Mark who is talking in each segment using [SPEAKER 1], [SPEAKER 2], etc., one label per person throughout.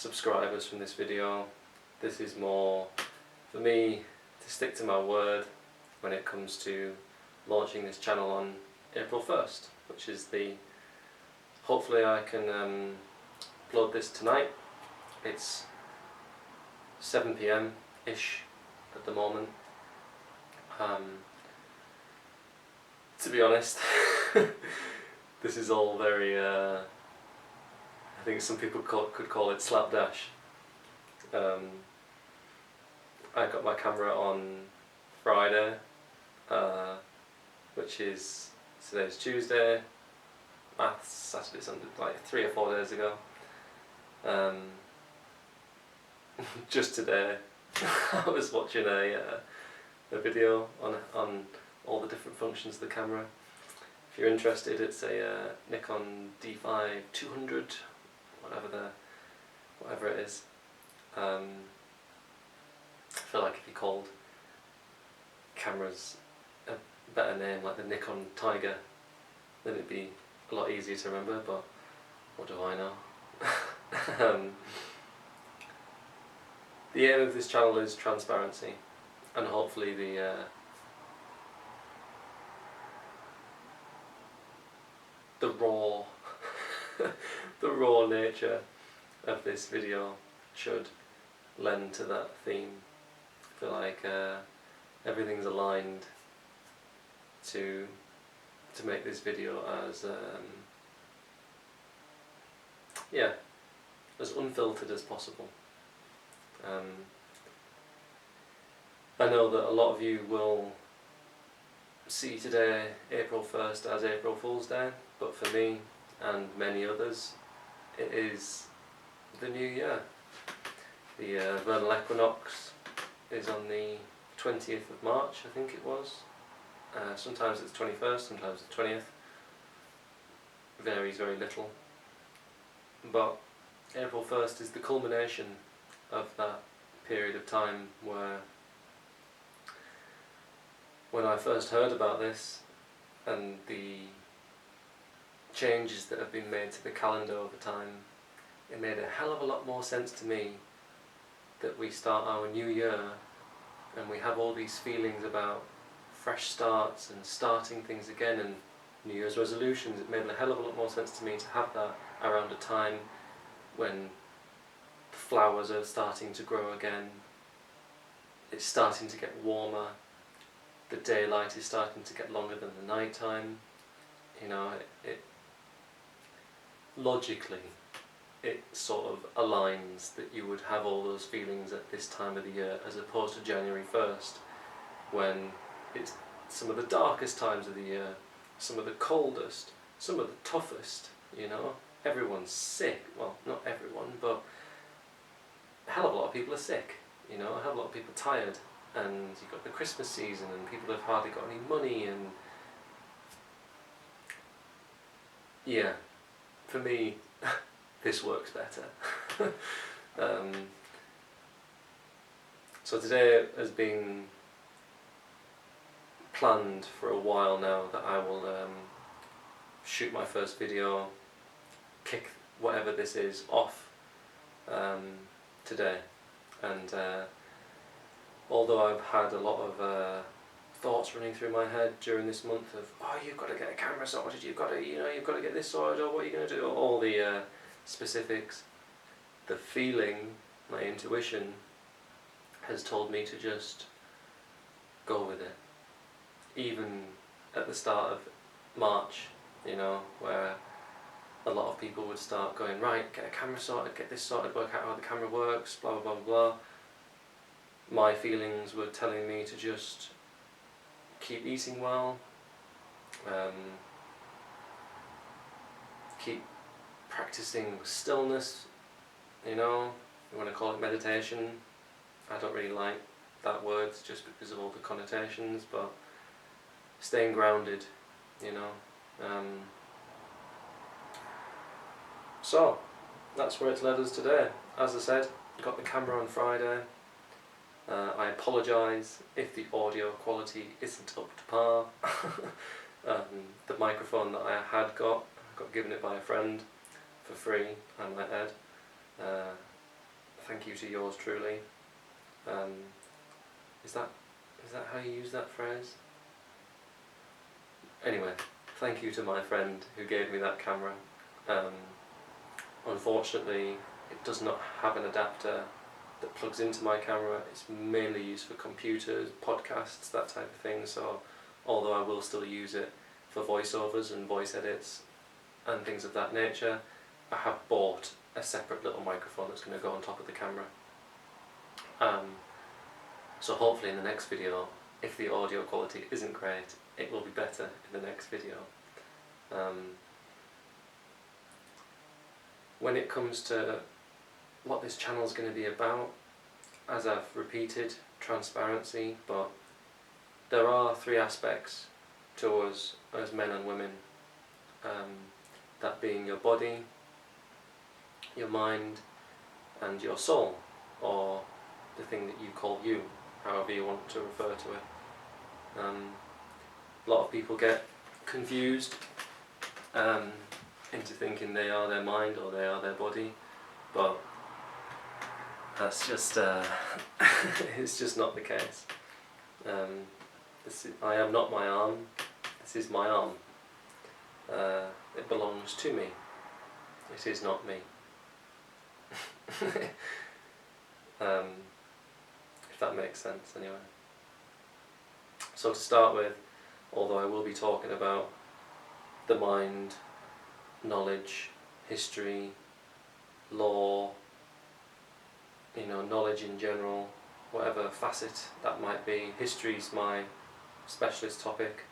[SPEAKER 1] subscribers from this video. This is more for me to stick to my word when it comes to launching this channel on April 1st, which is hopefully I can upload this tonight. It's 7 PM ish at the moment. To be honest, this is all very, I think some people could call it slapdash. I got my camera on Friday, which is, today's Tuesday, maths, Saturday, Sunday, like 3 or 4 days ago. Just today I was watching a video on all the different functions of the camera. If you're interested, it's a Nikon D5 200, whatever it is. I feel like if you called cameras a better name, like the Nikon Tiger, then it'd be a lot easier to remember, but what do I know? The aim of this channel is transparency, and hopefully the raw the raw nature of this video should lend to that theme. I feel like everything's aligned to make this video as as unfiltered as possible. I know that a lot of you will see today, April 1st, as April Fool's Day, but for me and many others, it is the new year. The vernal equinox is on the 20th of March, I think it was. Sometimes it's 21st, sometimes it's 20th. Varies very little. But April 1st is the culmination of that period of time where, when I first heard about this and the changes that have been made to the calendar over time, it made a hell of a lot more sense to me that we start our new year and we have all these feelings about fresh starts and starting things again and New Year's resolutions. It made a hell of a lot more sense to me to have that around a time when the flowers are starting to grow again, it's starting to get warmer, the daylight is starting to get longer than the night time. You know, it logically it sort of aligns that you would have all those feelings at this time of the year, as opposed to January 1st, when it's some of the darkest times of the year, some of the coldest, some of the toughest, you know. Everyone's sick. Well, not everyone, but a hell of a lot of people are sick, you know. A hell of a lot of people are tired, and you've got the Christmas season and people have hardly got any money, and yeah, for me this works better. So today has been planned for a while now that I will shoot my first video, kick whatever this is off today. And although I've had a lot of thoughts running through my head during this month of, oh, you've got to get a camera sorted, you've got to get this sorted, or what are you going to do, all the specifics, the feeling, my intuition has told me to just go with it. Even at the start of March, you know, where a lot of people would start going, right, get a camera sorted, get this sorted, work out how the camera works, blah blah blah blah. My feelings were telling me to just keep eating well, keep practicing stillness, you know, you want to call it meditation. I don't really like that word just because of all the connotations, but staying grounded, you know. So that's where it's led us today. As I said, got the camera on Friday. I apologise if the audio quality isn't up to par. The microphone that I had got given it by a friend for free, I might add. thank you to yours truly. Is that how you use that phrase? Anyway, thank you to my friend who gave me that camera. Unfortunately, it does not have an adapter that plugs into my camera. It's mainly used for computers, podcasts, that type of thing, so although I will still use it for voiceovers and voice edits and things of that nature, I have bought a separate little microphone that's going to go on top of the camera. So hopefully in the next video, if the audio quality isn't great, it will be better in the next video. When it comes to what this channel is going to be about, as I've repeated, transparency, but there are 3 aspects to us as men and women. That being your body, your mind, and your soul, or the thing that you call you, however you want to refer to it. A lot of people get confused into thinking they are their mind or they are their body, but that's just it's just not the case. I am not my arm. This is my arm. It belongs to me. It is not me. If that makes sense, anyway. So to start with, although I will be talking about the mind, knowledge, history, law, knowledge in general, whatever facet that might be. History's my specialist topic,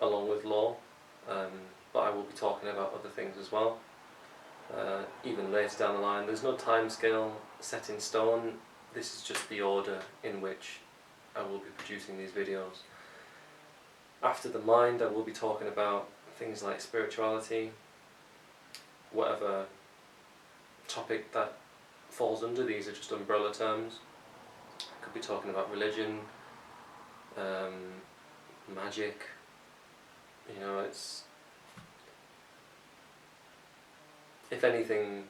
[SPEAKER 1] along with law, but I will be talking about other things as well. Even later down the line, there's no time scale set in stone. This is just the order in which I will be producing these videos. After the mind, I will be talking about things like spirituality, whatever topic that falls under. These are just umbrella terms. I could be talking about religion, magic, it's, if anything,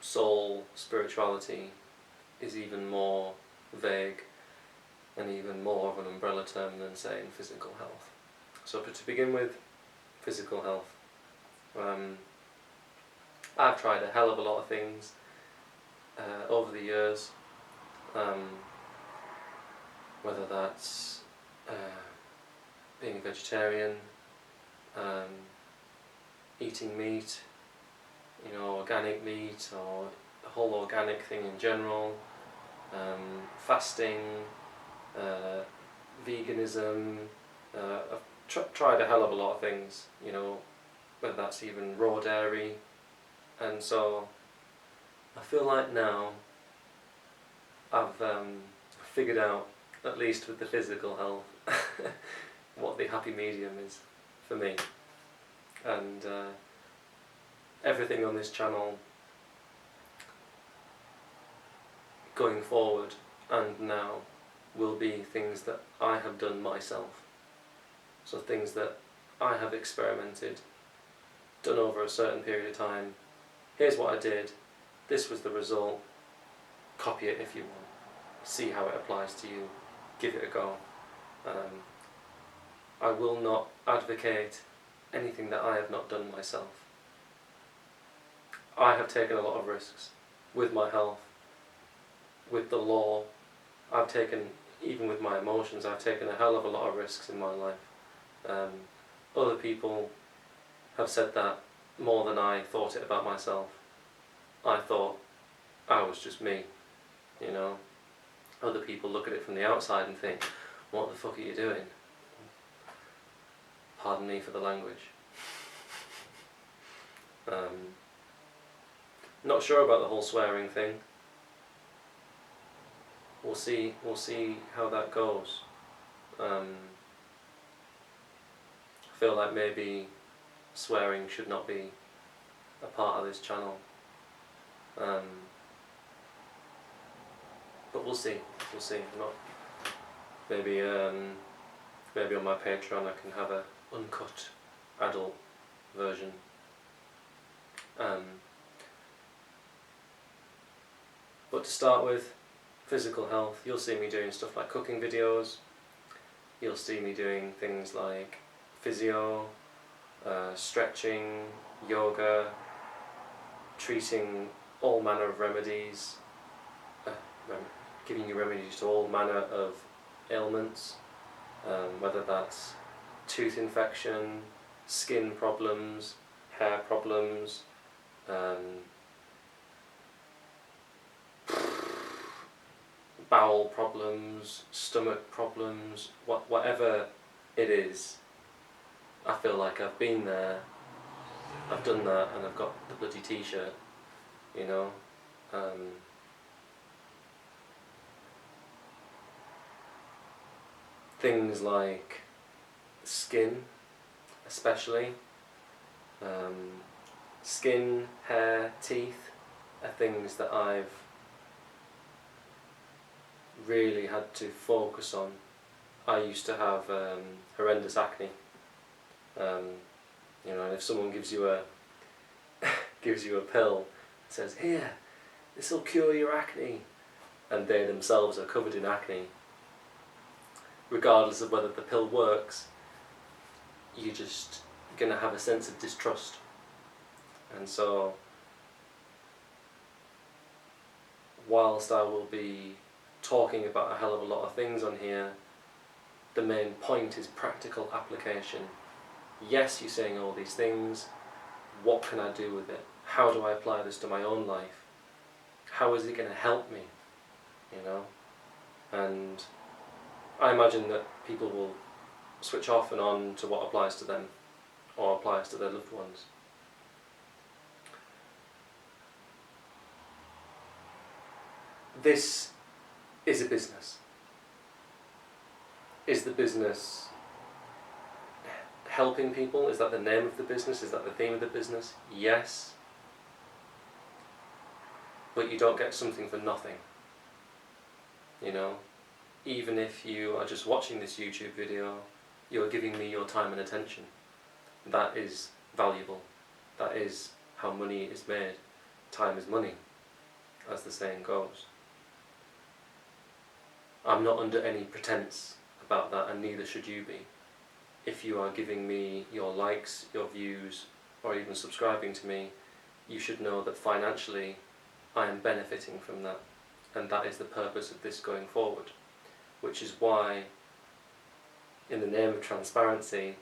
[SPEAKER 1] soul, spirituality is even more vague and even more of an umbrella term than saying physical health. So to begin with, physical health. I've tried a hell of a lot of things over the years, whether that's being a vegetarian, eating meat, organic meat, or the whole organic thing in general, fasting, veganism. I've tried a hell of a lot of things, whether that's even raw dairy, and so I feel like now I've figured out, at least with the physical health, what the happy medium is for me. And everything on this channel going forward and now will be things that I have done myself. So things that I have experimented, done over a certain period of time. Here's what I did, this was the result, copy it if you want, see how it applies to you, give it a go. I will not advocate anything that I have not done myself. I have taken a lot of risks with my health, with the law. I've taken, even with my emotions, I've taken a hell of a lot of risks in my life. Other people have said that more than I thought it about myself. I thought I was just me, Other people look at it from the outside and think, what the fuck are you doing? Pardon me for the language. Not sure about the whole swearing thing. We'll see how that goes. I feel like maybe swearing should not be a part of this channel. But we'll see. Maybe on my Patreon I can have a uncut adult version. But to start with, physical health, you'll see me doing stuff like cooking videos, you'll see me doing things like physio, stretching, yoga, treating all manner of remedies, giving you remedies to all manner of ailments, whether that's tooth infection, skin problems, hair problems, bowel problems, stomach problems, whatever it is. I feel like I've been there, I've done that, and I've got the bloody t-shirt, you know. Things like skin, especially. Skin, hair, teeth are things that I've really had to focus on. I used to have horrendous acne. You know, and if someone gives you a gives you a pill and says, "Here, this will cure your acne," and they themselves are covered in acne, regardless of whether the pill works, you're just gonna have a sense of distrust. And so, whilst I will be talking about a hell of a lot of things on here, the main point is practical application. Yes, you're saying all these things, what can I do with it? How do I apply this to my own life? How is it going to help me? You know? And I imagine that people will switch off and on to what applies to them or applies to their loved ones. This is a business. Is the business helping people? Is that the name of the business? Is that the theme of the business? Yes. But you don't get something for nothing. You know? Even if you are just watching this YouTube video, you're giving me your time and attention. That is valuable. That is how money is made. Time is money, as the saying goes. I'm not under any pretense about that, and neither should you be. If you are giving me your likes, your views, or even subscribing to me, you should know that financially I am benefiting from that, and that is the purpose of this going forward. Which is why, in the name of transparency,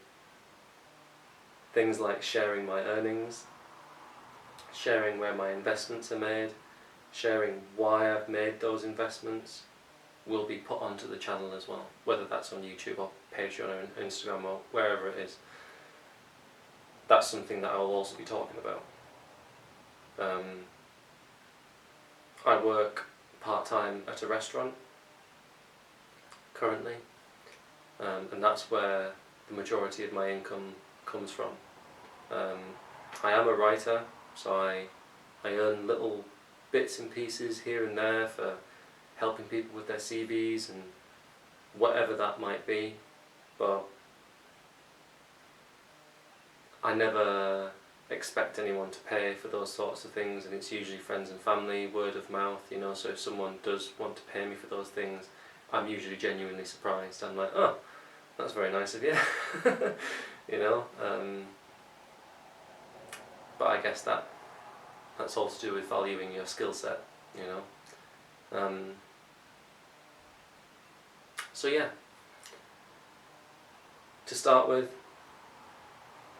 [SPEAKER 1] things like sharing my earnings, sharing where my investments are made, sharing why I've made those investments, will be put onto the channel as well, whether that's on YouTube or Patreon or Instagram or wherever it is. That's something that I will also be talking about. I work part-time at a restaurant currently, and that's where the majority of my income comes from. I am a writer, so I earn little bits and pieces here and there for helping people with their CVs and whatever that might be, but I never expect anyone to pay for those sorts of things, and it's usually friends and family, word of mouth, you know. So if someone does want to pay me for those things, I'm usually genuinely surprised. I'm like, oh, that's very nice of you. You know, but I guess that's all to do with valuing your skill set, you know. So yeah, to start with,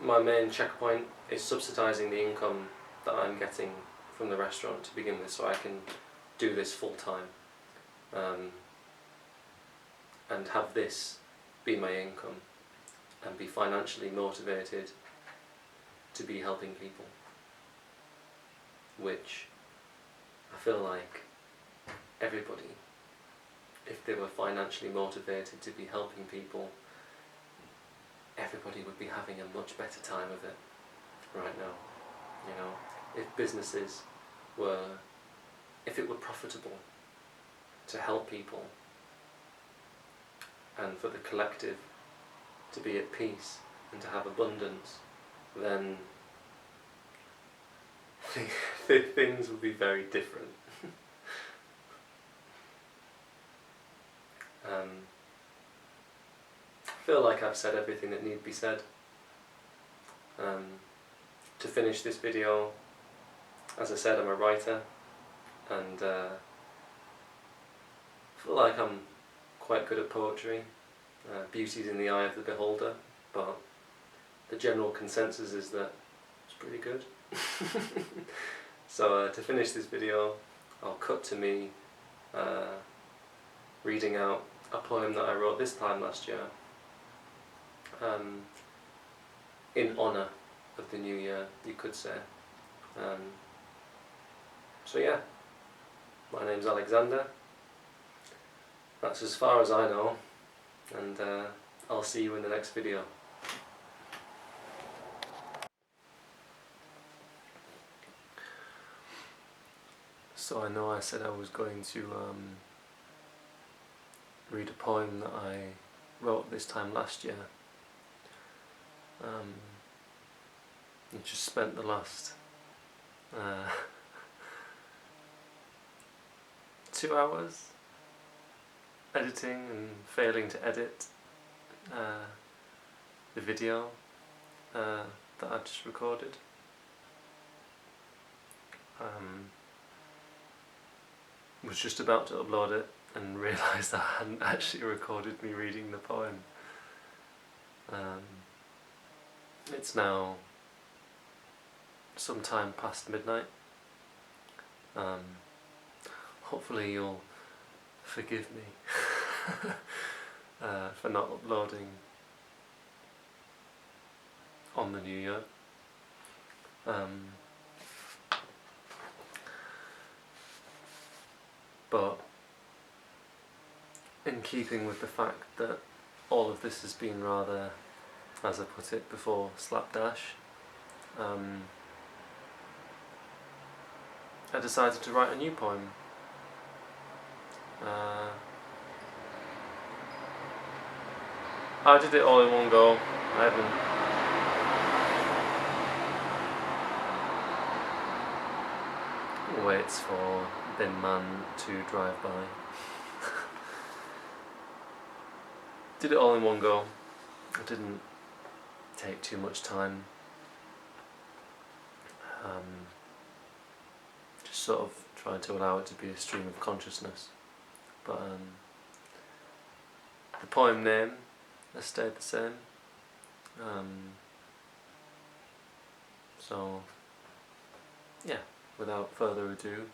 [SPEAKER 1] my main checkpoint is subsidising the income that I'm getting from the restaurant to begin with, so I can do this full time, and have this be my income and be financially motivated to be helping people, which I feel like everybody, if they were financially motivated to be helping people, everybody would be having a much better time of it right now. You know, if businesses were, if it were profitable to help people and for the collective to be at peace and to have abundance, then things would be very different. feel like I've said everything that need to be said. To finish this video, as I said, I'm a writer, and feel like I'm quite good at poetry. Beauty's in the eye of the beholder, but the general consensus is that it's pretty good. So to finish this video, I'll cut to me reading out a poem that I wrote this time last year, in honour of the new year, you could say. So yeah, my name's Alexander. That's as far as I know, and I'll see you in the next video. So I know I said I was going to read a poem that I wrote this time last year. I just spent the last 2 hours editing and failing to edit the video that I just recorded. Was just about to upload it and realised I hadn't actually recorded me reading the poem. It's now sometime past midnight. Hopefully you'll forgive me for not uploading on the new year. But in keeping with the fact that all of this has been rather, as I put it before, slapdash, I decided to write a new poem. I did it all in one go. I haven't waits for bin man to drive by. Did it all in one go. It didn't take too much time. Just sort of tried to allow it to be a stream of consciousness. But the poem name has stayed the same. So yeah, without further ado,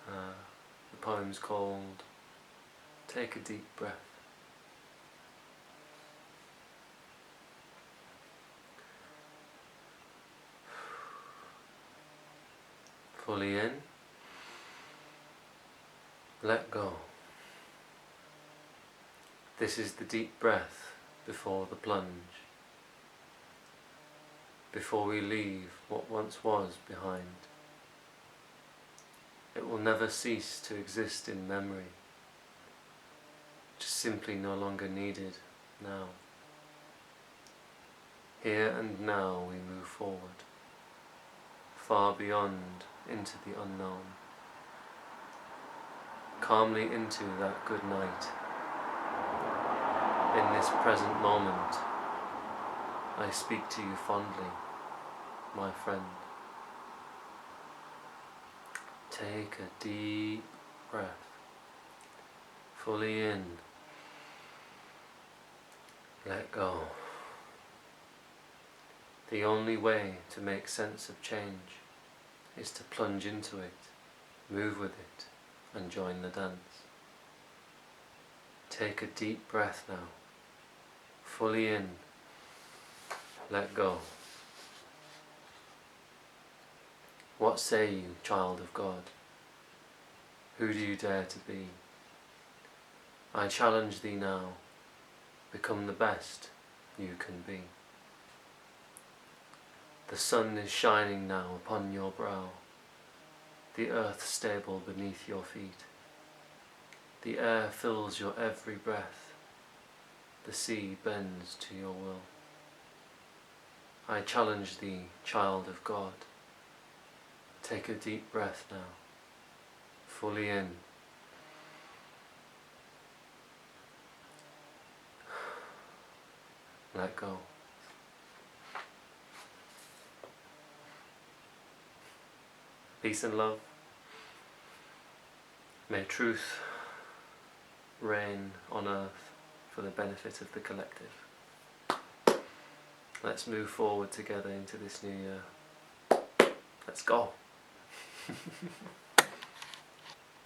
[SPEAKER 1] the poem's called Take a Deep Breath. Fully in, let go. This is the deep breath before the plunge, before we leave what once was behind. It will never cease to exist in memory, just simply no longer needed now. Here and now we move forward, far beyond, into the unknown, calmly into that good night. In this present moment, I speak to you fondly, my friend. Take a deep breath, fully in, let go. The only way to make sense of change is to plunge into it, move with it, and join the dance. Take a deep breath now, fully in, let go. What say you, child of God? Who do you dare to be? I challenge thee now, become the best you can be. The sun is shining now upon your brow, the earth stable beneath your feet. The air fills your every breath, the sea bends to your will. I challenge thee, child of God. Take a deep breath now, fully in. let go. Peace and love. May truth reign on earth for the benefit of the collective. Let's move forward together into this new year. Let's go.